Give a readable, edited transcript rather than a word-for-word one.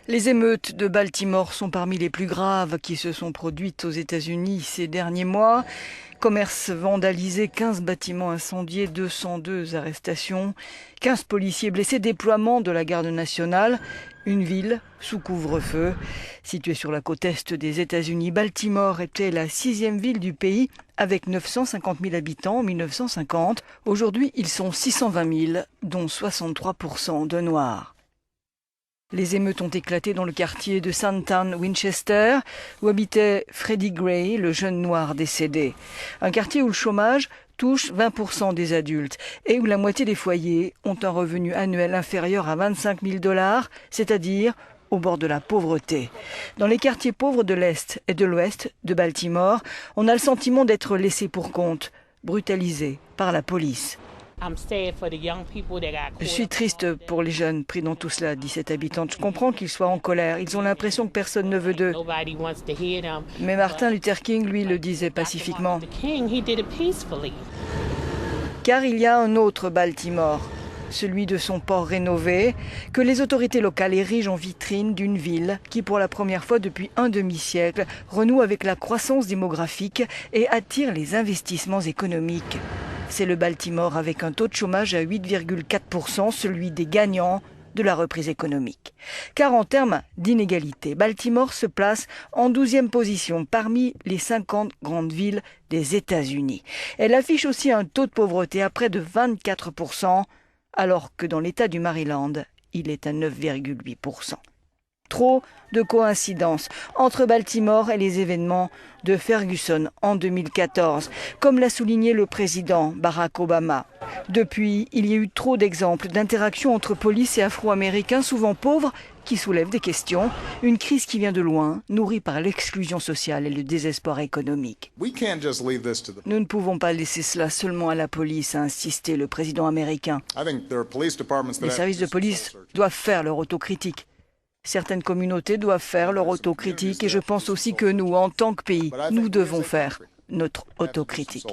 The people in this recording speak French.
Les émeutes de Baltimore sont parmi les plus graves qui se sont produites aux États-Unis ces derniers mois. Commerces vandalisés, 15 bâtiments incendiés, 202 arrestations, 15 policiers blessés, déploiement de la garde nationale. Une ville sous couvre-feu. Située sur la côte est des États-Unis, Baltimore était la 6e ville du pays avec 950 000 habitants en 1950. Aujourd'hui, ils sont 620 000, dont 63% de Noirs. Les émeutes ont éclaté dans le quartier de Sandtown, Winchester, où habitait Freddie Gray, le jeune noir décédé. Un quartier où le chômage touche 20% des adultes et où la moitié des foyers ont un revenu annuel inférieur à 25 000 $, c'est-à-dire au bord de la pauvreté. Dans les quartiers pauvres de l'Est et de l'Ouest de Baltimore, on a le sentiment d'être laissé pour compte, brutalisé par la police. Je suis triste pour les jeunes pris dans tout cela, dit cette habitante. Je comprends qu'ils soient en colère. Ils ont l'impression que personne ne veut d'eux. Mais Martin Luther King, lui, le disait pacifiquement. Car il y a un autre Baltimore, celui de son port rénové, que les autorités locales érigent en vitrine d'une ville qui, pour la première fois depuis un demi-siècle, renoue avec la croissance démographique et attire les investissements économiques. C'est le Baltimore avec un taux de chômage à 8,4%, celui des gagnants de la reprise économique. Car en termes d'inégalité, Baltimore se place en 12e position parmi les 50 grandes villes des États-Unis. Elle affiche aussi un taux de pauvreté à près de 24%, alors que dans l'État du Maryland, il est à 9,8%. Trop de coïncidences entre Baltimore et les événements de Ferguson en 2014, comme l'a souligné le président Barack Obama. Depuis, il y a eu trop d'exemples d'interactions entre police et Afro-Américains, souvent pauvres, qui soulèvent des questions. Une crise qui vient de loin, nourrie par l'exclusion sociale et le désespoir économique. Nous ne pouvons pas laisser cela seulement à la police, a insisté le président américain. Les services de police doivent faire leur autocritique. Certaines communautés doivent faire leur autocritique et je pense aussi que nous, en tant que pays, nous devons faire notre autocritique.